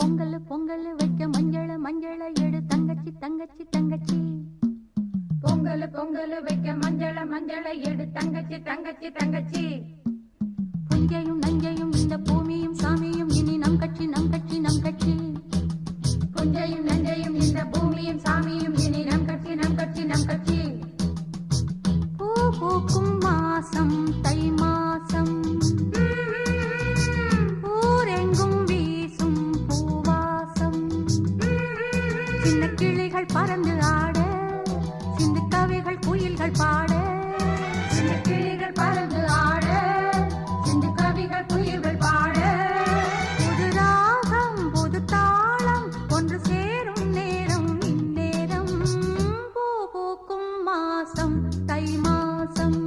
பொங்கல் பொங்கல் வைக்க மஞ்சள மஞ்சள எடு தங்கச்சி தங்கச்சி தங்கச்சி. பொங்கல் பொங்கல் வைக்க மஞ்சள மஞ்சள எடு தங்கச்சி தங்கச்சி தங்கச்சி. புஞ்சையும் நஞ்சையும் இந்த பூமியும் சாமியும் இனி நம் கட்சி நம் கட்சி நம் கட்சி. புஞ்சையும் நஞ்சையும் இந்த பூமியும் சாமியும் இனி நம் கட்சி நம் கட்சி நம் கட்சி. பூ பூக்கும் மாசம் தை மாசம், ஊரெங்கும் வீசும் பூவாசம். சின்ன கிளிகள் பறந்து ஆட, சிந்து கவிகள் குயில்கள் பாட. சின்ன கிளிகள் பறந்து ஆட, சிந்து கவிகள் குயில்கள் பாட. புது ராகம் புது தாளம் ஒன்று சேரும் நேரம் இந்நேரம். பூ பூக்கும் மாசம் தை மாசம்,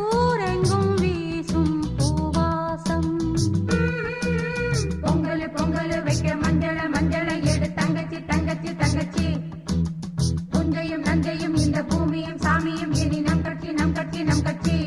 ஊரெங்கும் வீசும் பூவாசம். பொங்கல் பொங்கல் வைக்க மஞ்சள மஞ்சள எடு தங்கச்சி தங்கச்சி தங்கச்சி. புஞ்சையும் நஞ்சையும் இந்த பூமியும் சாமியும் இனி நம் கட்சி நம் கட்சி நம் கட்சி.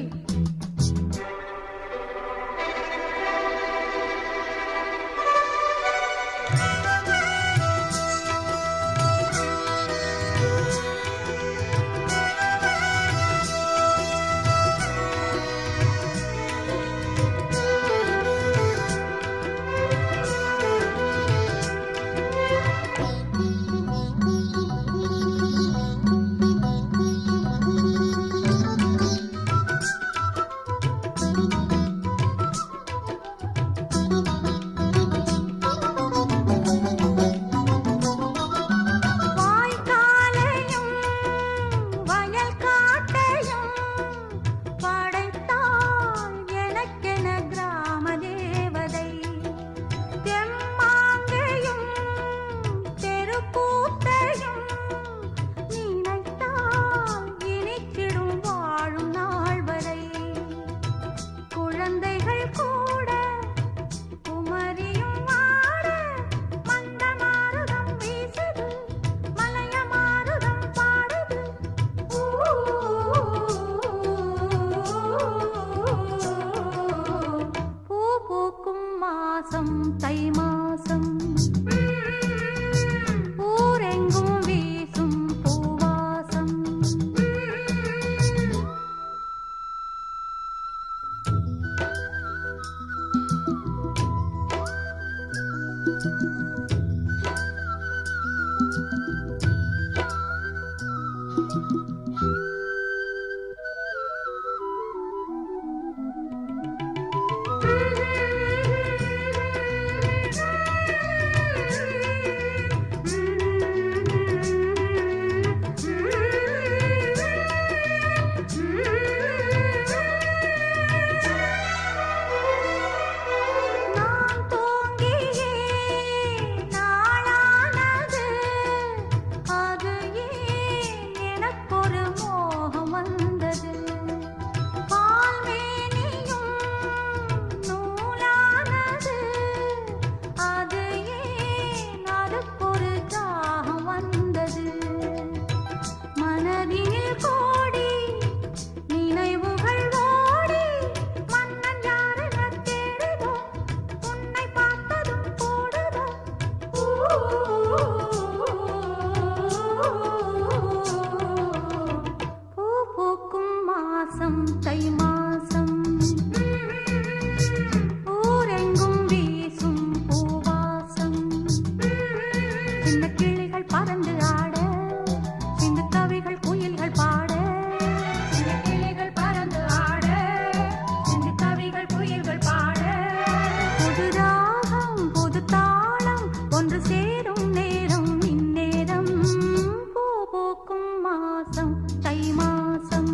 தை மாசம், ஊரெங்கும் வீசும் பூவாசம். தை மாசம், ஊரெங்கும் வீசும் பூவாசம். சின்ன கிளிகள் பறந்து ஆட, சிந்து கவிகள் குயில்கள் பாட. சின்ன கிளிகள் பறந்து ஆட, சிந்து கவிகள் குயில்கள் பாட. புது ராகம் புது தாளம் ஒன்று சேரும் நேரம் இந்நேரம். பூ பூக்கும் மாசம் தை மாசம்,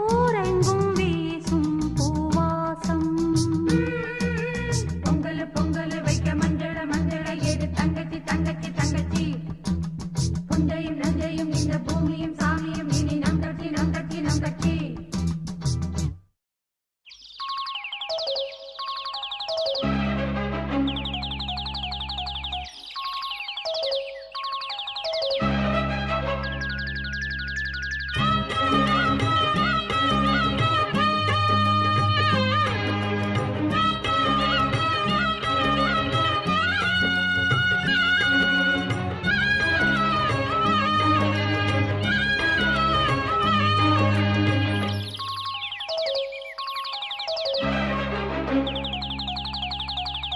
ஊரெங்கும் வீசும் பூவாசம். பொங்கல் பொங்கல் வைக்க மஞ்சள மஞ்சள எடு தங்கச்சி தங்கச்சி தங்கச்சி. புஞ்சையும் நஞ்சையும் இந்த பூமியும் சாமியும் இனி நம் கட்சி நம் கட்சி நம் கட்சி.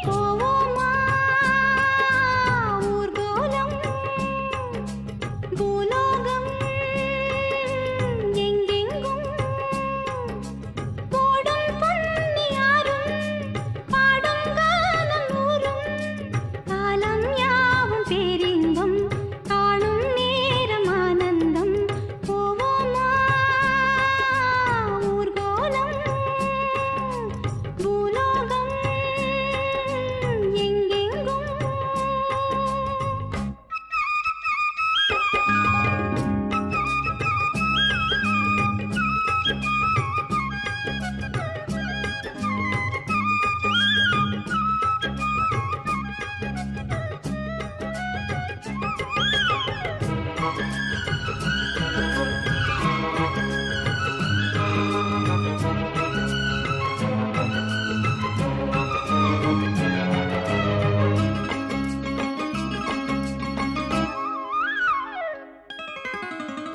போவோமா ஊர்கோலம் பூலோகம் எங்கெங்கும் போடும் பொன்னியாரும் பாடும் காலம் ஊரும் காலம் யாவும் பேரின்பம் காணும் நேரம் ஆனந்தம் போவோமா ஊர்கோலம் பூலோகம் எங்கெங்கும்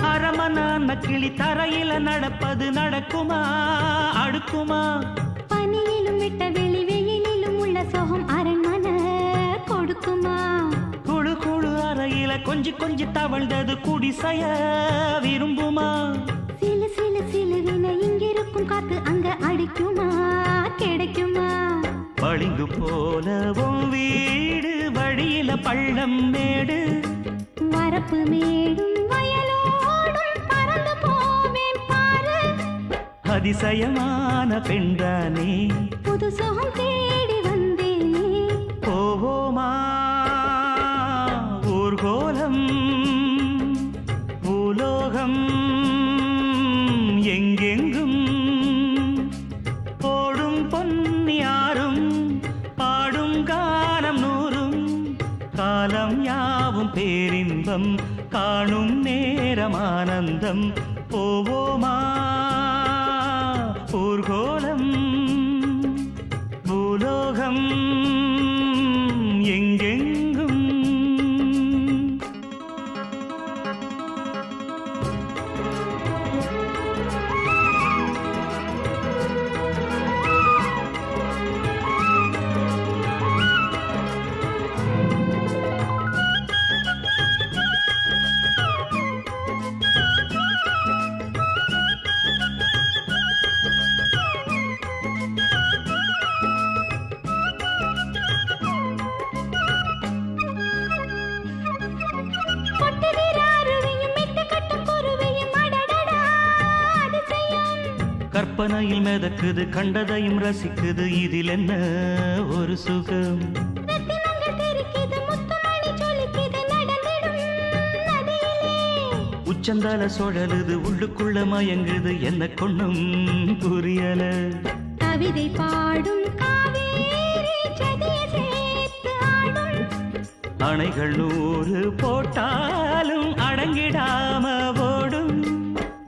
அரமனான கிளி தரையில நடப்பது நடக்குமா அடுக்குமா பனியிலும் விட்ட வெளி வெயிலிலும் உள்ள சோகம் அரண்மனை கொடுக்குமா குழு குழு அறையில கொஞ்சி கொஞ்சி தவழ்ந்தது குடிசைய விரும்புமா சிலு சிலு சிலுவின இங்கிருக்கும் காத்து அங்க அடிக்குமா கிடைக்குமா பளிங்கு போலவும் வீடு வழியில பள்ளம் மேடு வரப்பு மேடும் வயலோடும் பறந்து போவேன் பாரு அதிசயமான பெண்தானே புது சுகம் தேடி வந்தேனே போவோமா ஊர்கோலம் பூலோகம் எங்கெங்கும் போடும் பொன்னியாரும் பாடும் காலம் நூறும் காலம் யாவும் பேரின்பம் காணும் நேரம் ஆனந்தம் போவோமா ஊர்கோலம் பூலோகம் எங்கெங்கும் கற்பனையில் மிதக்குது கண்டதையும் ரசிக்குது இதில் என்ன ஒரு சுகம் உச்சந்தால சுழலுது உள்ளுக்குள்ள மயங்குது என்ன கொண்ணும் புரியல கவிதை பாடும் காவேரி சதியை சேர்த்து ஆடும் அணைகள் 100 போட்டாலும் அடங்கிடாம ஓடும்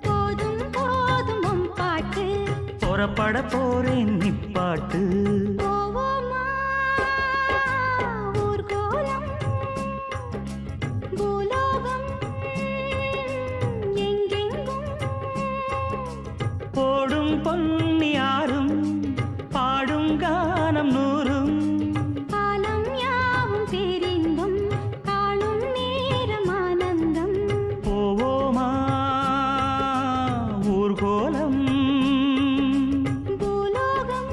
போதும் போதும் உன் பாட்டு புறப்பட போறேன் நிப்பாட்டு போவோமா ஊர்கோலம் பூலோகம் எங்கெங்கும் போடும் பொன்னியாரும் பாடும் கானம் நூறும் காலம் யாவும் பேரின்பம் காணும் நேரம் ஆனந்தம் போவோமா ஊர்கோலம் பூலோகம்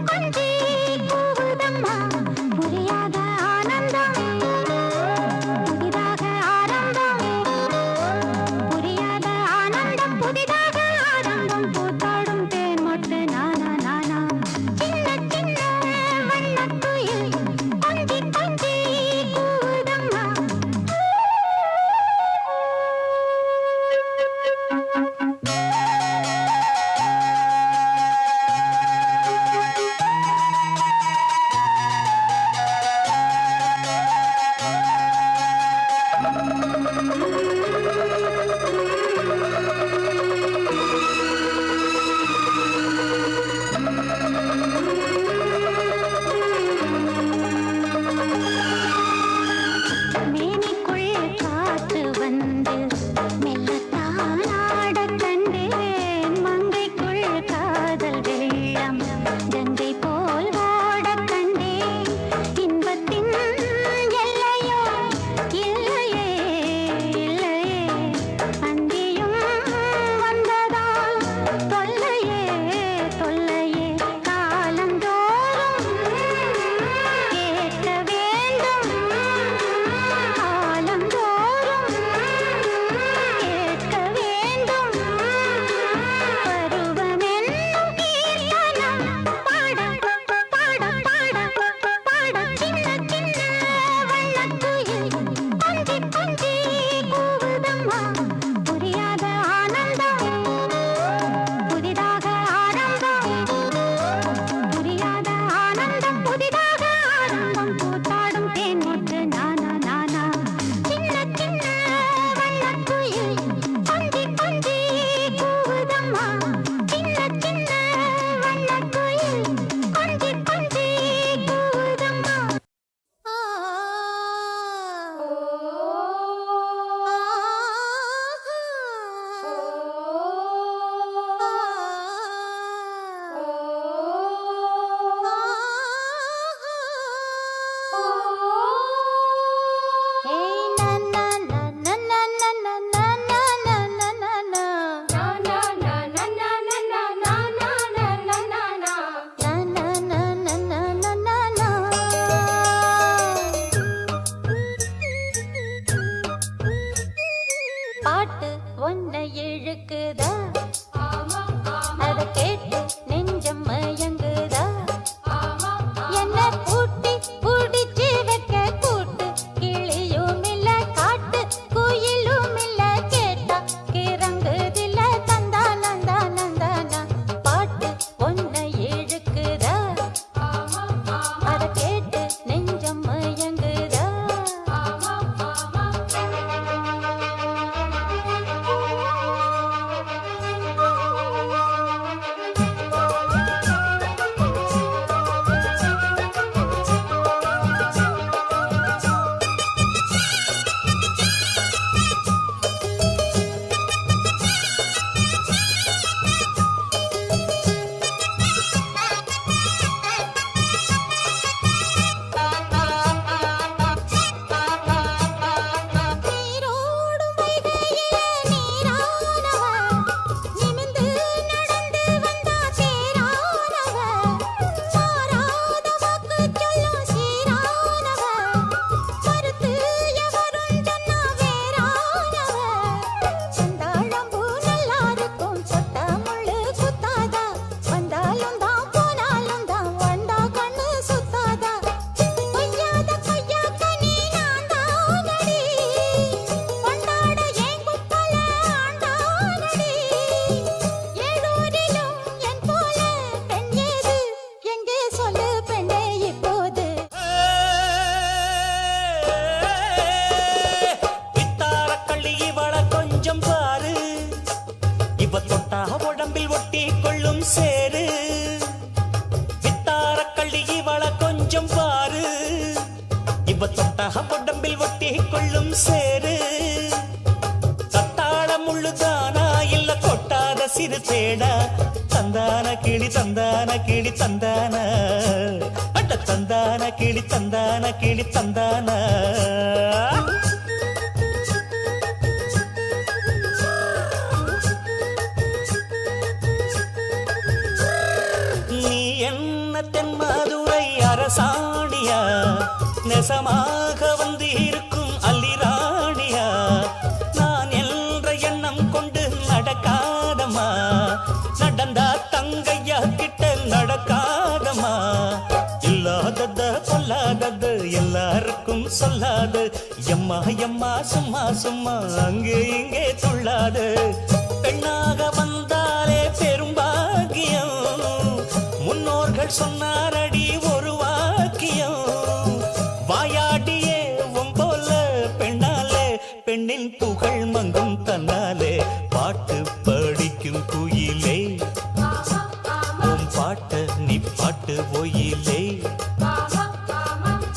கொஞ்சி கூவுதம்மா புரியாத ஆனந்தம் புதிதாக ஆரம்பம் புரியாத ஆனந்தம் புதிதாக ஆரம்பம் பூத்தாடும் தேன் மொட்டு நானா நானா சின்ன சின்ன வண்ணக்குயில் கொஞ்சி கொஞ்சி கூவுதம்மா மேனிக்குள் காற்று வந்து மெல்லத்தான் ஆடக் கண்டேன் மங்கைக்குள் காதல் வெள்ளம் கங்கை போல் ஓடக் கண்டேன் இன்பத்தின் எல்லையோ இல்லையே இல்லையே அங்கேயும் வந்ததால் தொல்லையே தொல்லையே காலந்தோறும் கேட்க வேண்டும் காலந்தோறும் கேட்க வேண்டும் பருவமென்னும் கீர்த்தனம் பாட பாட பாட பாட சின்ன சின்ன வண்ணக்குயில் கொஞ்சி கொஞ்சி கூவுதம்மா புரியாத ஆனந்தம் புதிதாக ஆரம்பம் புரியாத ஆனந்தம் புதிதாக ஆரம்பம் பூத்தாடும் தேன் மொட்டு நானா நானா சின்ன சின்ன வண்ணக்குயில் கொஞ்சி கொஞ்சி கூவுதம்மா சின்ன சின்ன வண்ணக்குயில் கொஞ்சி கொஞ்சி கூவுதம்மா பாட்டு ஒன்னை இழுக்குதா அத கேட்டு நெஞ்சம் மயங்குதா என்ன பூட்டி புடிச்சு வைக்க கூட்டு கிளியும் இல்ல காட்டு குயிலும் இல்ல கேட்டா கிறங்குதில்ல தந்தா நந்தா நந்தானா பாட்டு ஒன்னை இழுக்குதா அத கேட்டு நெஞ்சம் மயங்குதா நீரோடும் வைகையிலே நீரானவ நிமிர்ந்து நடந்து வந்தா தேரானவ மாறாத வாக்கு சொல்லும் சீரானவ மறுத்து எவரும் சொன்னா வேறானவ செந்தாழம்பூ நல்லா இருக்கும் சொட்ட முள்ளு குத்தாதா வந்தாலும் தான் போனாலும் தான் வண்டா கண்ணு சுத்தாதா கொய்யாத கொய்யாக்க நீ நான் தானடி கொண்டாட ஏன் குப்பல ஆண்டானடி ஏழூரிலும் என் போல பெண் ஏது எங்கே சொல்லு பெண்ணே இப்போது வித்தாரக்கள்ளி இவள கொஞ்சம் பாரு இவ தொட்டா உடம்பில் ஒட்டி கொள்ளும் சேரு வித்தாரக்கள்ளி இவள கொஞ்சம் பாரு இவ தொட்டா உடம்பில் ஒட்டி கொள்ளும் சேரு தத்தாள முள்ளுதானா இல்ல கொட்டாத சிறு தேடா தந்தான கிளி தந்தான கிளி தந்தான அட தந்தான கிளி தந்தான கிளி தந்தான நீ என்ன தென்மதுரை அரசாணியா நெசமாக வந்து இருக்கும் அல்லிராணியா நான் என்ற எண்ணம் கொண்டு நடக்காதம்மா நடந்தா தங்கையா கிட்ட நடக்காதம்மா இல்லாதத பொல்லாதது எல்லாருக்கும் சொல்லாது எம்மா எம்மா சும்மா சும்மா அங்கே இங்கே துள்ளாது பெண்ணாக வந்தாலே பெரும்பாகியம் முன்னோர்கள் சொன்னாரடி ஒரு வாக்கியம் வாயாடியே போல பெண்ணாலே பெண்ணின் புகழ் மங்கும் தன்னாலே பாட்டு படிக்கும் குயிலே உன் பாட்ட நீ பாட்டு ஒயிலே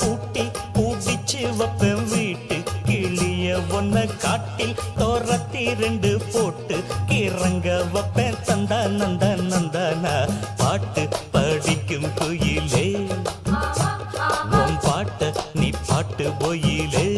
பூட்டி பூட்டிச்சு வப்பேன் வீட்டு கிளிய ஒன்ன காட்டில் தோரத்தி ரெண்டு போட்டு கிறங்க வப்பேன் தந்தா நந்தா நந்தானா பாட்டு படிக்கும் குயிலே உன் பாட்ட நீ பாட்டு ஒயிலே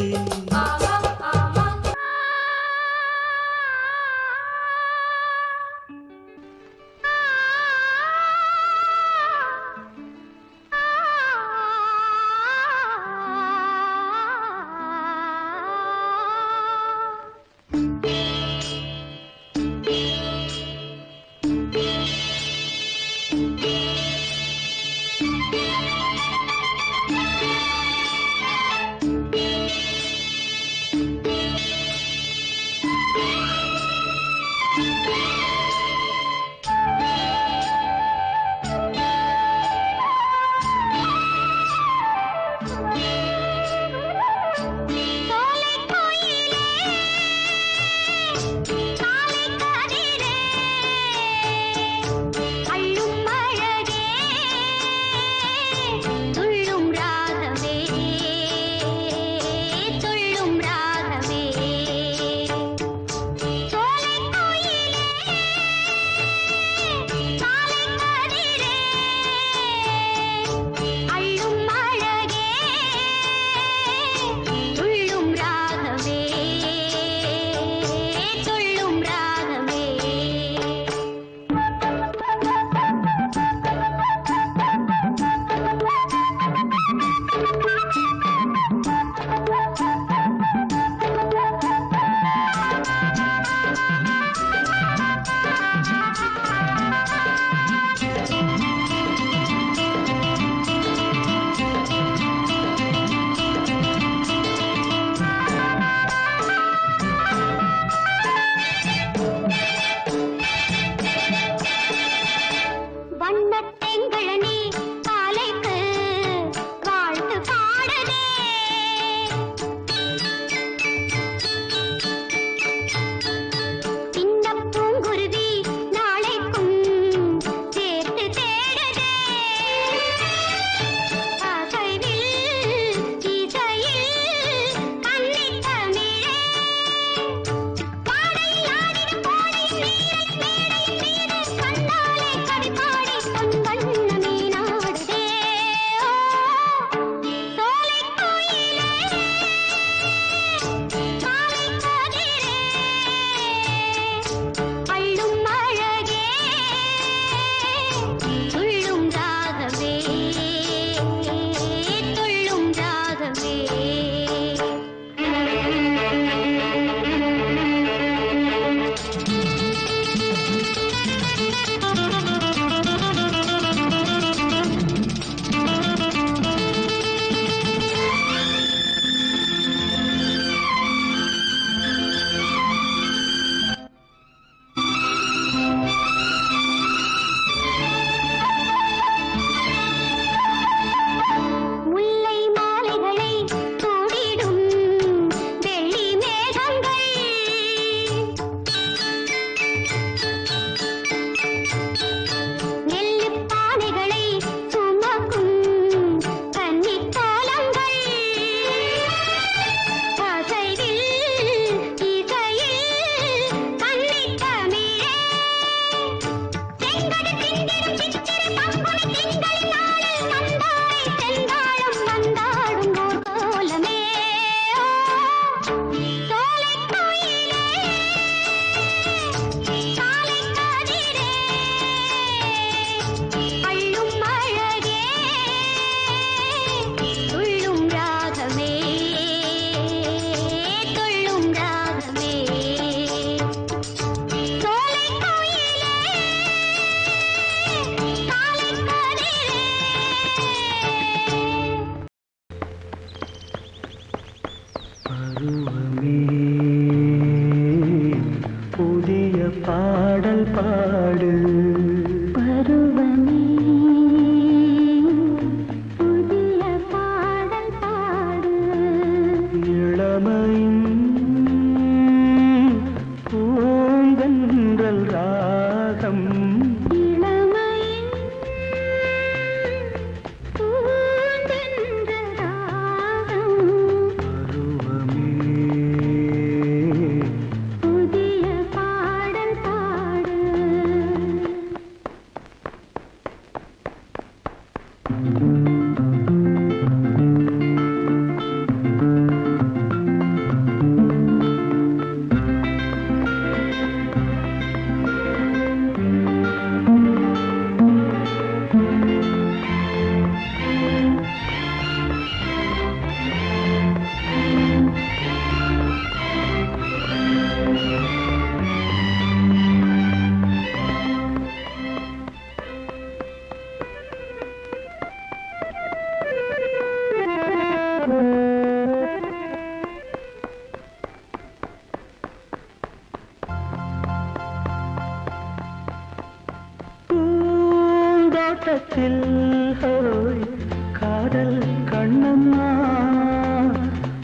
காதல் கண்ணம்மா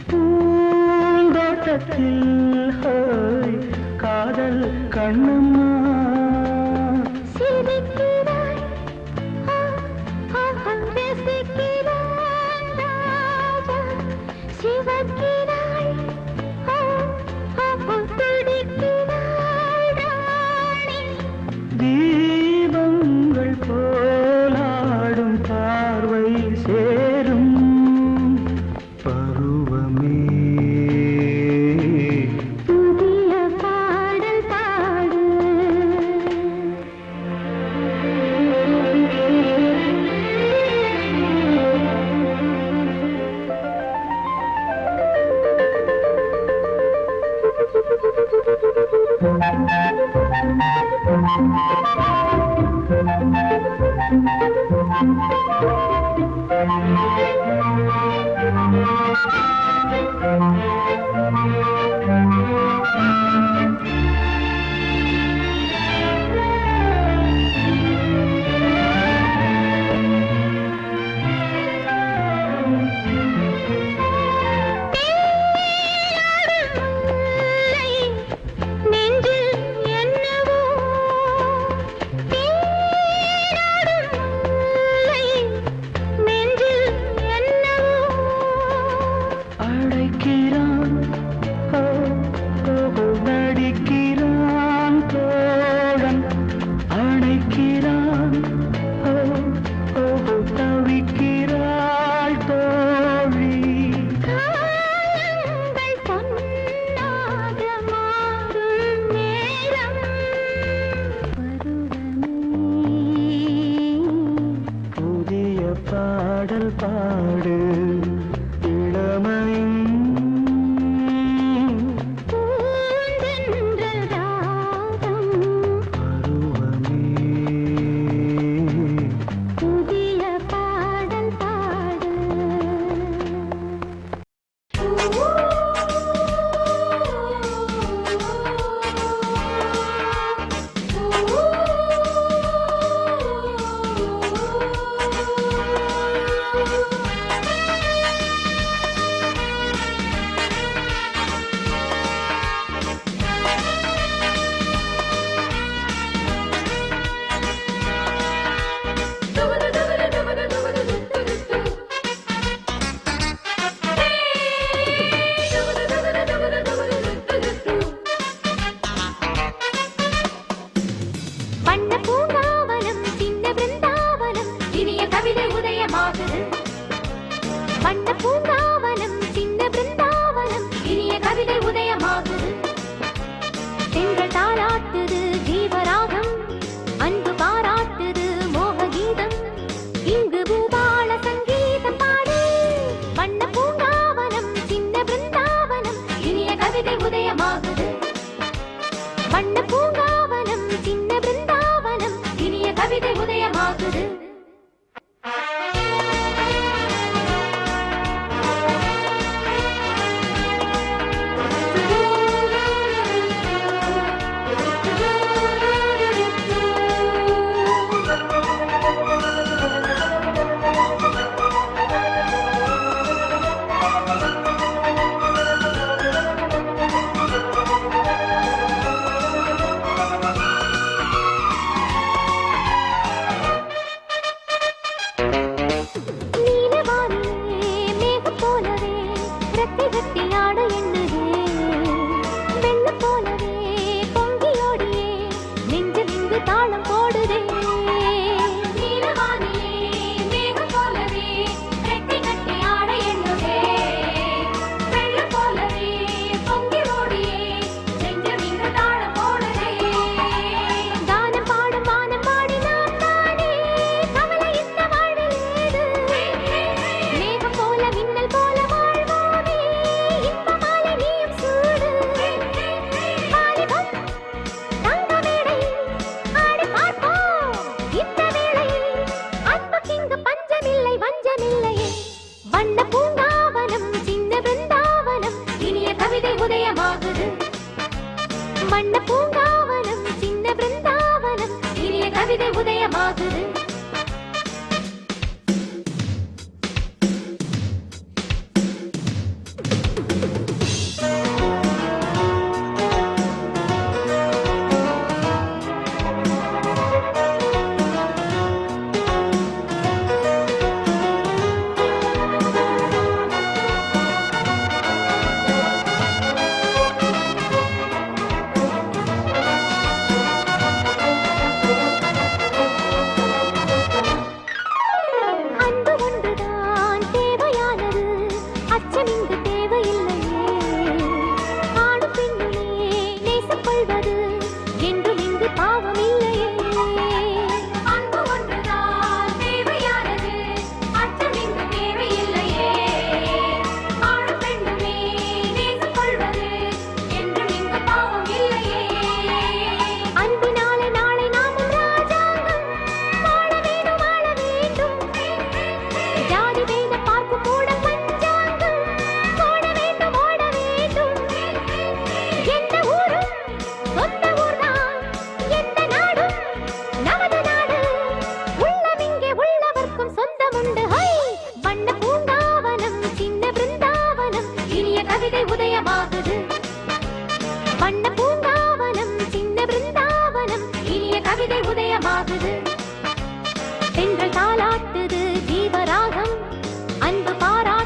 பூந்தோட்டத்தில் காதல் கண்ணம்மா சிரிக்கிறாய் ரசிக்கிறான் ராஜா சிவக்கிறாய் துடிக்கிறாய் ராணி தீபங்கள் போலாடும் பார்வை சேரும் பருவமே புதிய பாடல் பாடு நெஞ்சில் என்னவோ நெஞ்சில் என்னவோ அழைக்கிறான் நடிக்கிறான் தோழன் அழைக்கிறான் தவிக்கிறாள் தோழி காலங்கள் பொன்னாக மாறும் நேரம் பருவமே புதிய பாடல் பாடு இளமையின் பூந்தென்றல் ராகம் பருவமே புதிய பாடல் பாடு வண்ண பூங்காவனம் சின்ன பிருந்தாவனம் இனிய கவிதை உதயமாகுது வண்ண பூங்காவனம் சின்ன பிருந்தாவனம் இனிய கவிதை உதயமாகுது பெண்கள் தாளாட்டுது ஜீவராகம் அன்பு பாராட்டுது மோக கீதம் இங்கு பூபால சங்கீதம் பாடு வண்ண பூங்காவனம் சின்ன பிருந்தாவனம் இனிய கவிதை உதயமாகுது வண்ண பூங்காவனம் சின்ன பிருந்தாவனம் இனிய கவிதை உதயமாகுது வண்ண பூங்காவனம் சின்ன பிருந்தாவனம் இனிய கவிதை உதயமாகுது வண்ண பூங்காவனம் சின்ன பிருந்தாவனம் இனிய கவிதை உதயமாகுது உதயமாகுது தென்றல் தாலாட்டுது தீபராகம் அன்பு பாரா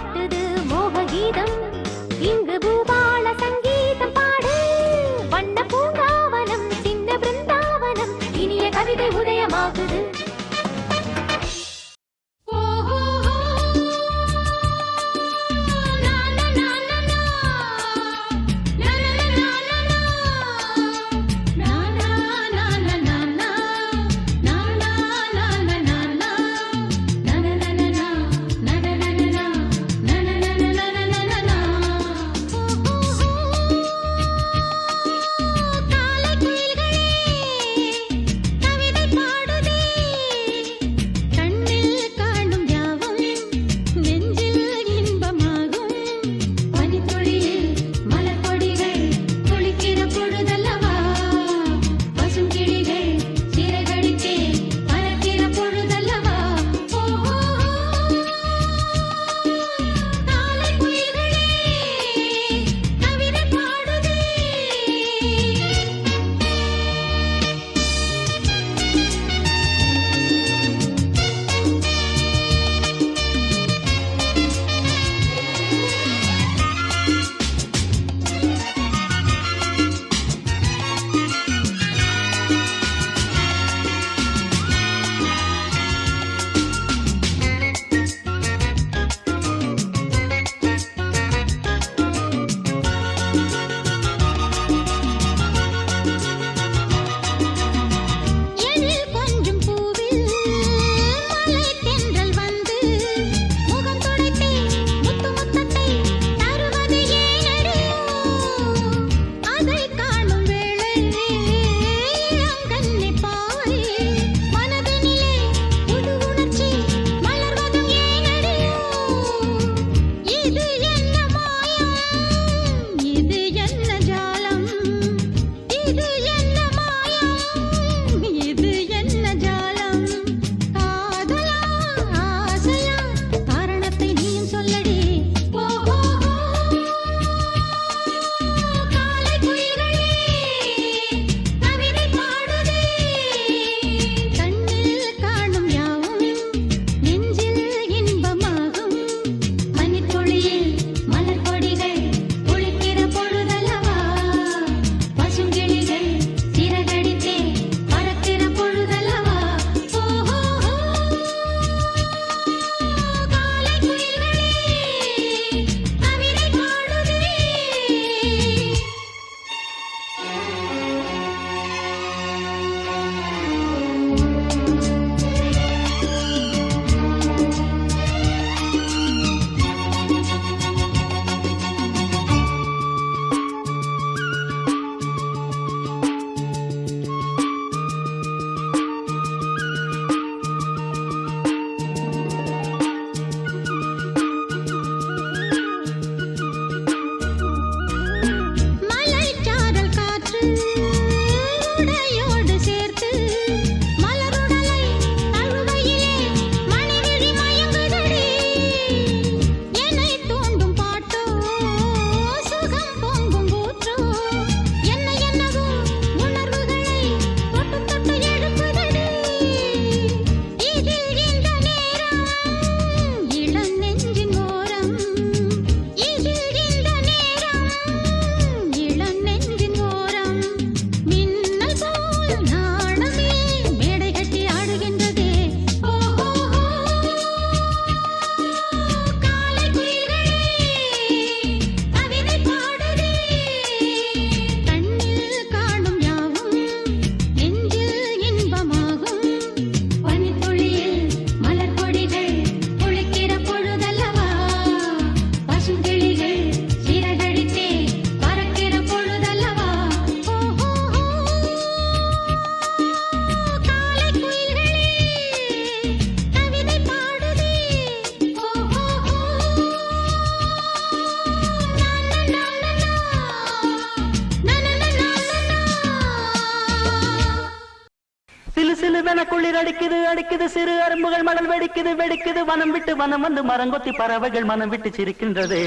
வெடிக்குது சிறு அரும்புகள் மணல் வெடிக்குது வெடிக்குது வனம் விட்டு வனம் வந்து மரங்கொத்தி பறவைகள் மனம் விட்டு சிரிக்கின்றதே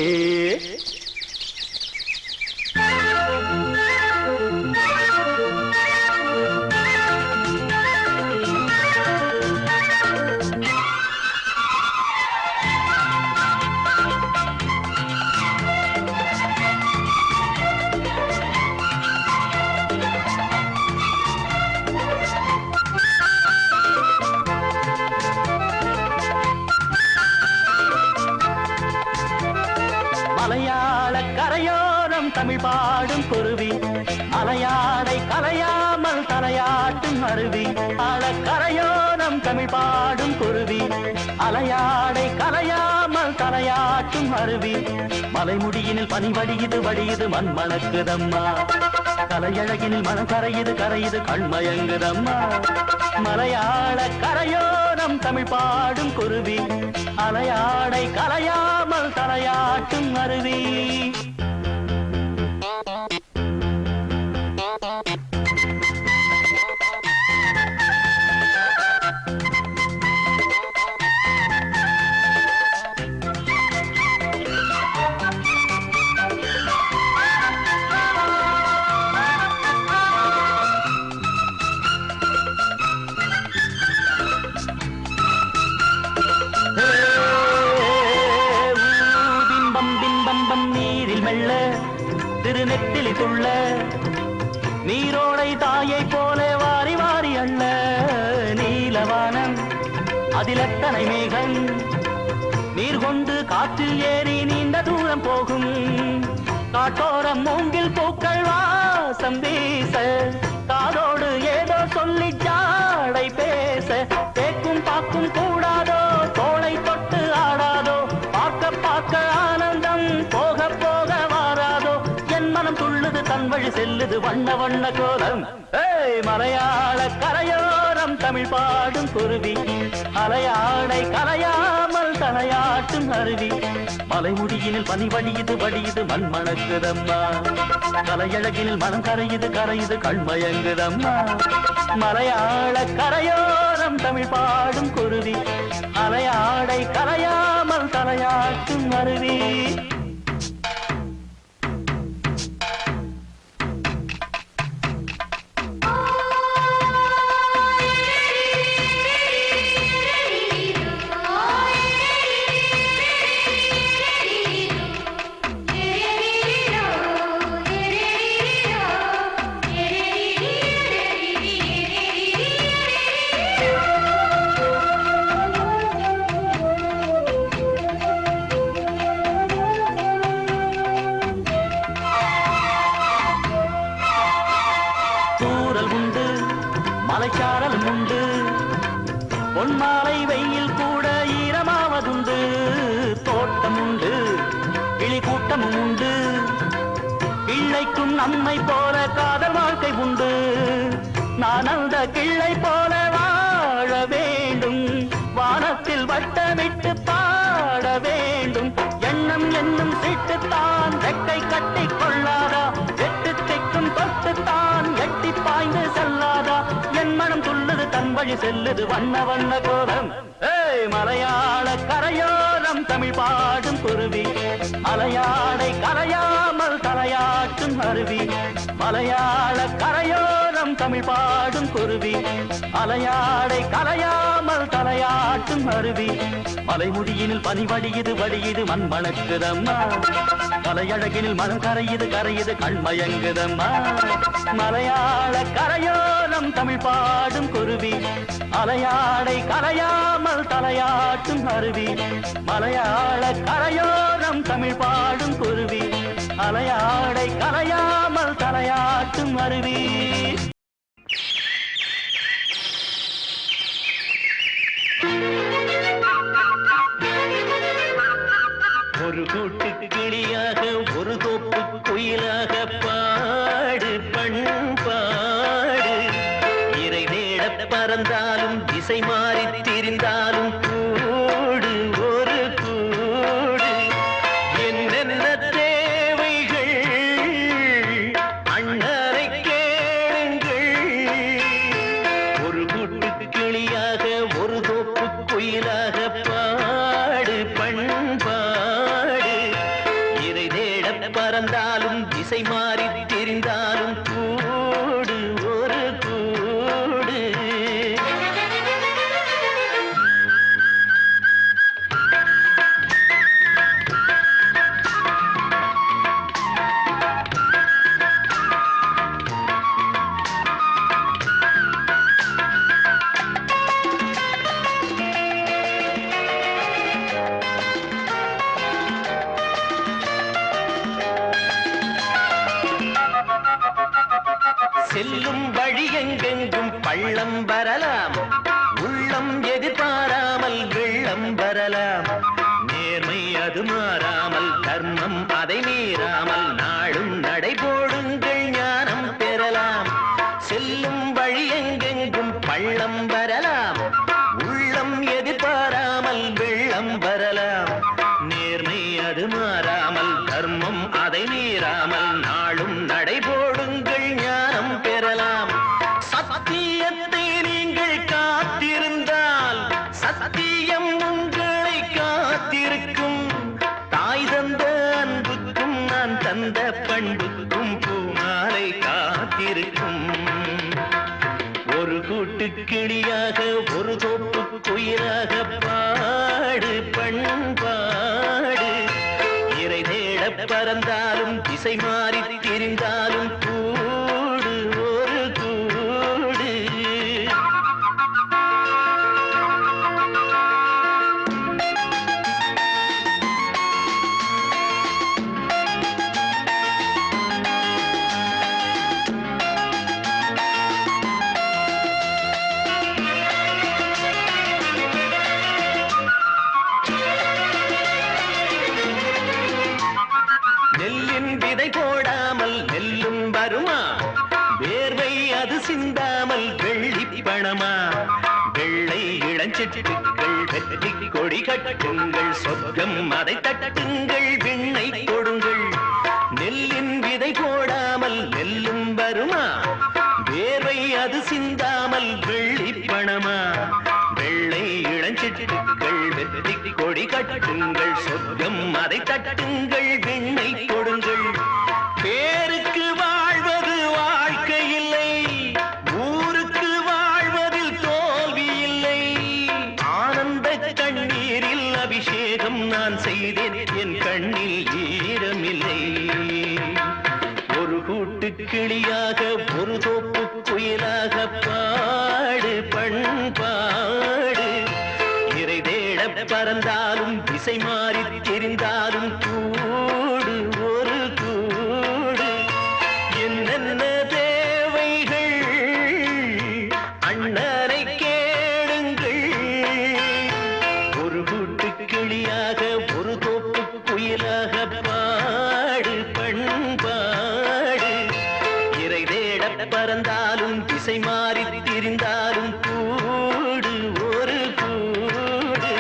மலையாள கரையோரம் தமிழ் பாடும் குருவி அலையாடை கலையாமல் தலையாட்டும் அருவி கரையோரம் தமிழ் பாடும் குருவி அலையாடை கலையாமல் தலையாட்டும் அருவி மலைமுடியினில் பனி வடியுது வடியுது மண் மணக்குதம்மா கலையழகினில் மனம் கரையுது கரையுது கண்மயங்குதம்மா மலையாள கரையோரம் தமிழ் பாடும் குருவி அலையாடை கலையாமல் தலையாட்டும் அருவி நீரில் மெல்ல திருநெத்திலி துள்ள நீரோடை தாயை போல வாரி வாரி அள்ள நீலவானம் அதில் எத்தனை மேகம் நீர் கொண்டு காற்றில் ஏறி நீண்ட தூரம் போகும் காட்டோரம் மூங்கில் பூக்கள் வாசம் வீச காதோடு ஏதோ சொல்லி ஜாடை பேச தேக்கும் பாக்கும் கூடாதோ தோளை தொட்டு ஆடாதோ பார்க்க பார்க்க ஆனந்தம் போக போக வாராதோ என் மனம் துள்ளுது தன் வழி செல்லுது வண்ண வண்ண கோலம் மலையாள கரையோரம் தமிழ் பாடும் குருவி அலையாடை கலையாமல் தலையாட்டும் அருவி மலைமுடியினில் பனி வடியுது வடியுது மண் மணக்குதம்மா கலையழகினில் மனம் கரையுது கரையுது கண்மயங்குதம்மா மலையாள கரையோரம் தமிழ் பாடும் குருவி அலையாடை கலையாமல் தலையாட்டும் அருவி மலைச்சாரலும் உண்டு பொன்மாலை வெயில் கூட ஈரமாவதுண்டு தோட்டம் உண்டு கிளி கூட்டமும் உண்டு கிள்ளைக்கும் நம்மை போல காதல் வாழ்க்கை உண்டு நான் அந்த கிள்ளை போல வாழ வேண்டும் வானத்தில் வட்டமிட்டு பாட வேண்டும் எண்ணம் என்னும் சீட்டுத்தான் ரெக்கை கட்டி கொள்ளாதா எட்டு திக்கும் தொட்டுத்தான் எட்டி பாய்ந்து செல்லாதா என் மனம் துள்ளுது தன் வழி செல்லுது வண்ண வண்ண கோலம் மலையாள கரையோரம் தமிழ் பாடும் குருவி அலையாடை கரையாமல் தலையாட்டும் அருவி மலையாள கரையோரம் தமிழ் பாடும் குருவி அலையாடை கலையாமல் தலையாட்டும் அருவி மலைமுடியினில் பனி வடியுது வடியுது மண் மணக்குதம்மா கலையழகினில் மனம் கரையுது கரையுது கண்மயங்குதம்மா மலையாள கரையோரம் தமிழ் பாடும் குருவி அலையாடை கலையாமல் தலையாட்டும் அருவி மலையாள கரையோரம் தமிழ் பாடும் குருவி அலையாடை கலையாமல் தலையாட்டும் அருவி ஒரு கூட்டு கிளியாக ஒரு தோப்பு குயிலாக பாடு பண்பாடு இறை தேட பறந்தாலும் திசை மாறி திரிந்தாலும் கூடு ஒரு கூடு என்னென்ன தேவைகள் அண்ணரை கேளுங்கள் ஒரு கூட்டு கிளியாக ஒரு பறந்தாலும் திசை மாறி திரிந்தாலும் கூடு ஒரு கூடு. செல்லும் வழி எங்கெங்கும் பள்ளம் வரலாம், உள்ளம் எதிர்பாராமல் வெள்ளம் வரலாம். நேர்மை அது மாறாமல், தர்மம் அதை மீறாமல், நாளும் நடைபோடுங்கள் ஞானம் பெறலாம். செல்லும் வழி எங்கெங்கும் பள்ளம் வரலாம், உள்ளம் எதிர்பாராமல் வெள்ளம் வரலாம். நேர்மை அது மாறாமல், தர்மம் அதை மீறாமல், நாளும் நடைபோடுங்கள் ஞானம் பெறலாம். சத்தியத்தை நீங்கள் காத்திருந்தால் சத்தியம் உங்களை காத்திருக்கும். தாய் தந்த அன்புக்கும் நான் தந்த பண்புக்கும் பூமாலை காத்திருக்கும். ஒரு கூட்டு கிளியாக ஒரு தோப்பு குயிலாக பாடு பண்பாடு. இறை தேட பறந்தாலும் திசை மாறி திரிந்தாலும் கூடு ஒரு கூடு. நெல்லின் விதை போடாமல் நெல்லும் வருமா? வேர்வை அது சிந்தாமல் வெள்ளி பணமா? வெள்ளை இளஞ்சிட்டுக்கள் வெற்றி கொடி கட்டுங்கள், சொர்க்கம் அதை தட்டுங்கள், விண்ணை கொடுங்கள். நெல்லின் விதை போடாமல் நெல்லும் வருமா? வேர்வை அது சிந்தாமல் வெள்ளி பணமா? வெள்ளை இளஞ்சிட்டுக்கள் வெற்றி கொடி கட்டுங்கள், சொர்க்கம் அதை தட்டுங்கள், விண்ணை கொடுங்கள். பேருக்கு வாழ்வது வாழ்க்கை இல்லை, ஊருக்கு வாழ்வதில் தோல்வி இல்லை. ஆனந்த கண்ணீரில் அபிஷேகம் நான் செய்தேன், என் கண்ணில் ஈரமில்லை. ஒரு கூட்டு கிளியாக ஒரு தோப்பு குயிலாக பாடு பண்பாடு. இறை தேட பறந்தாலும் திசை மாறி தெரிந்தாலும் கூடு ஒரு கூடு. என்னென்ன தேவைகள் அண்ணனை கேளுங்கள். ஒரு கூட்டு கிளியாக ஒரு தோப்பு குயிலாக பாடு பண்பாடு. இறை தேட பறந்தாலும் திசை மாறி திரிந்தாலும் கூடு ஒரு கூடு.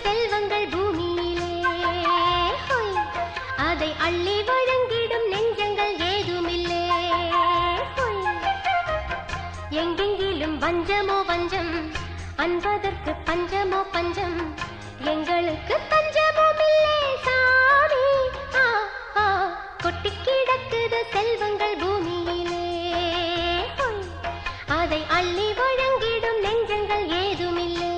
செல்வங்கள் பூமியிலே ஹோய், அதை அள்ளி வழங்கிடும் நெஞ்சங்கள் ஏதுமில்லே ஹோய். எங்கெங்கிலும் வஞ்சமோ வஞ்சம், அன்பதற்கு பஞ்சமோ பஞ்சம், எங்களுக்கு பஞ்சமும் இல்லை சாமி. கொட்டி கிடக்குது செல்வங்கள் பூமியிலே ஹோய், அதை அள்ளி வழங்கிடும் நெஞ்சங்கள் ஏதுமில்லை.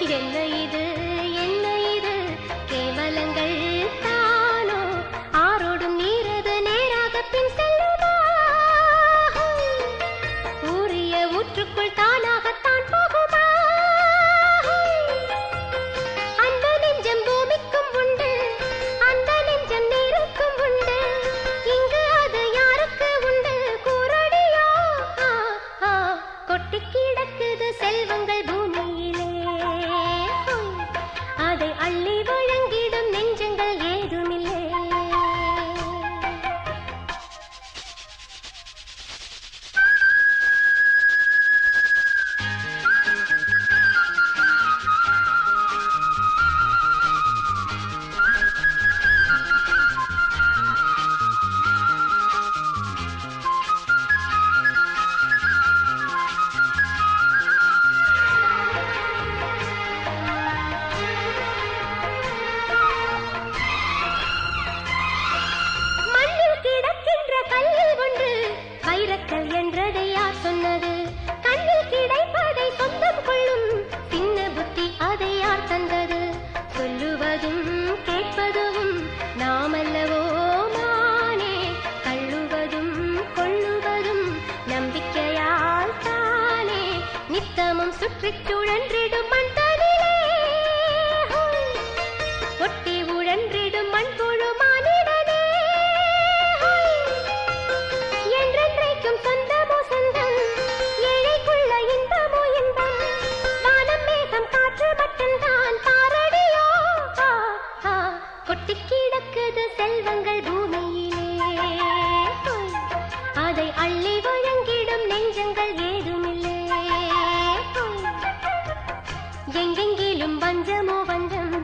என்ன இது என்ன இது கேவலங்கள் தானோ ஆரோடும் நீரது நேராக பின் செல்லுமா ஊறிய ஊற்றுக்குள் தானாகத்தான் போகுமா அந்த நெஞ்சம் பூமிக்கும் உண்டு அந்த நெஞ்சம் நீருக்கும் உண்டு இங்கு அது யாருக்கு உண்டு கூரடியோ கொட்டி கிடக்குது செல்வங்கள் பூமியிலே அதை அள்ளி வழங்கிடும் நெஞ்சங்கள் ஏதுமில்லை வைரக்கல் என்றதை யார் சொன்னது கண்ணில் கிடைப்பதை சொந்தம் கொள்ளும் சின்ன புத்தி அதை யார் தந்தது சொல்லுவதும் கேட்பதும் நாமல்லவோ மானே கள்ளுவதும் கொள்ளுவதும் நம்பிக்கையால் தானே நித்தமும் சுற்றிச் சுழன்றிடும் மண் தனிலே ஒட்டி உழன்றிடும் மண்புழு மானிடனே சொந்தமோ சொந்தம் ஏழைக்குள்ள இன்பமோ இன்பம் வானம் மேகம் காற்று மட்டும்தான் பாரடியோ கொட்டி கிடக்குது செல்வங்கள் பூமியிலே அதை அள்ளி வழங்கிடும் நெஞ்சங்கள் ஏதுமில்லை எங்கெங்கிலும் பஞ்சமோ பஞ்சம்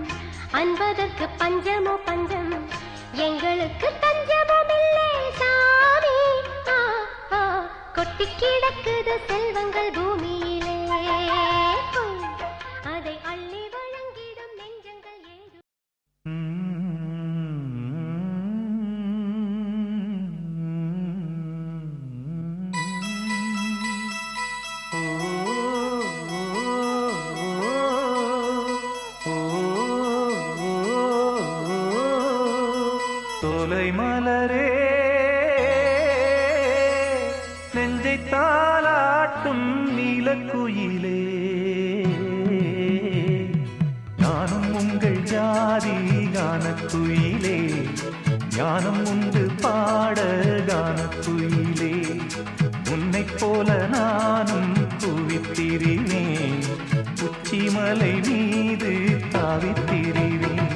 அன்பதற்கு பஞ்சமோ பஞ்சம் எங்களுக்கு தஞ்சமும் இல்லை சாமி கொட்டி கிடக்குது செல்வங்கள் பூமியிலே அதை அள்ளி வழங்கிடும் நெஞ்சங்கள் ஏது தோலை மலரே நெஞ்சை தாலாட்டும் நீலக்குயிலே நானும் உங்கள் ஜாதி கானக்குயிலே ஞானம் உண்டு பாட கானக்குயிலே உன்னைப் போல நானும் குவித்திரிவேன் உச்சிமலை மீது தாவித்திரிவேன்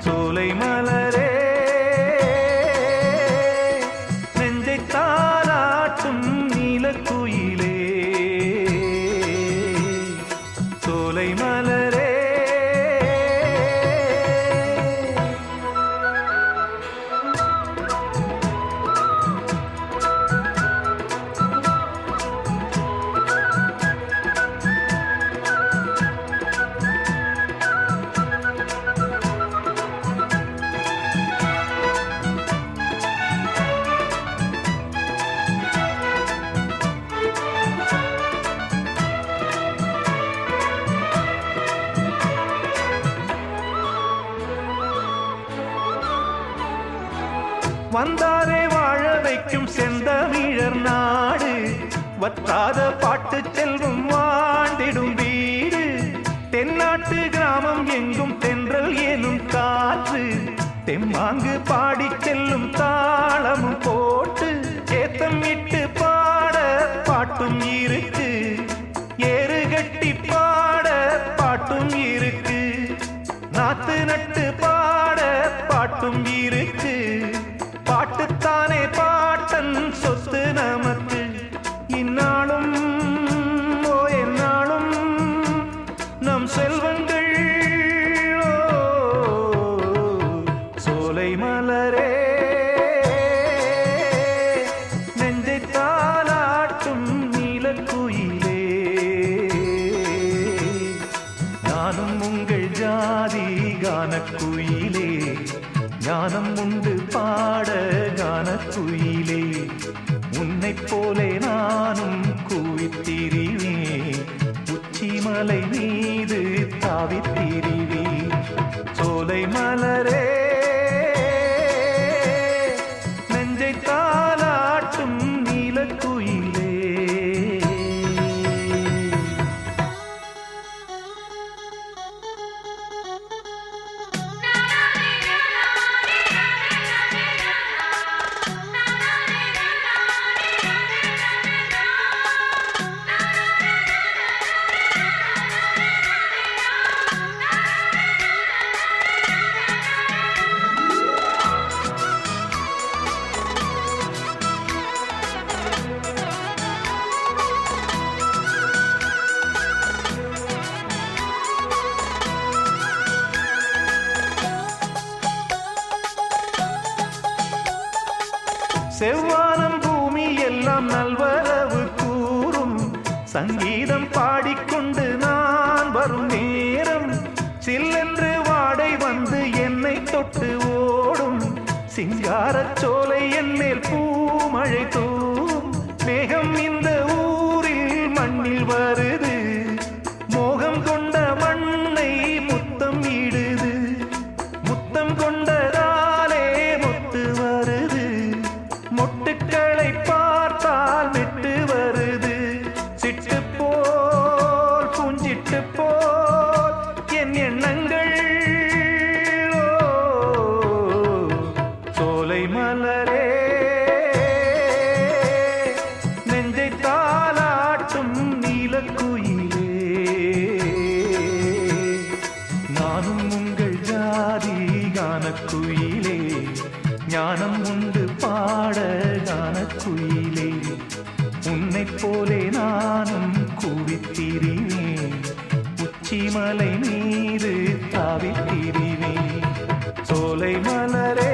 சோலை மலரே நீலக்குயிலே சோலை மலரே வந்தாரே வாழ வைக்கும் செந்தமிழர் நாடு வற்றாத பாட்டு செல்வம் வாழ்ந்திடும் வீடு தென்னாட்டு கிராமம் எங்கும் தென்றல் ஏனும் காற்று தெம்மாங்கு பாடி செல்லும் தாளமும் போட்டு ஏத்தம் இட்டு பாட பாட்டும் இருக்கு ஏறு கட்டி பாட பாட்டும் இருக்கு நாத்து நட்டு பாட பாட்டும் இருக்கு பாட்டுத்தானே பாட்டன் சொத்து நமக்கு இந்நாளும் எந்நாளும் நம் செல்வங்கள் சோலை மலரே நெஞ்சை தாலாட்டும் நீலக்குயிலே நானும் உங்கள் ஜாதி கானக்குயிலே ஞானம் உண்டு பாட கானக்குயிலே உன்னைப் போலே நானும் கூவித்திரிவேன் உச்சிமலை மீது சங்கீதம் பாடிக்கொண்டு நான் வரும் நேரம் சில்லென்று வாடை வந்து என்னை தொட்டு ஓடும் சிங்காரச் சோலை என் மேல் பூமழை தூவும் மேகம் இந்த ஊரில் மண்ணில் வருது மோகம் கொண்ட மண்ணை முத்தம் இடுது முத்தம் கொண்டதாலே முத்து வருது மொட்டுக்களை பார்த்தால் விட்டு வருது சிட்டு போல் பூஞ்சிட்டு போல் என் எண்ணங்கள் சோலை மலரே நெஞ்சை தாலாட்டும் நீலக்குயிலே நானும் உங்கள் ஜாதி கானக்குயிலே ஞானம் உண்டு பாட கானக்குயிலே உன்னைப் போலே நானும் கூவித்திரிவேன் உச்சிமலை மீது தாவித்திரிவேன் சோலை மலரே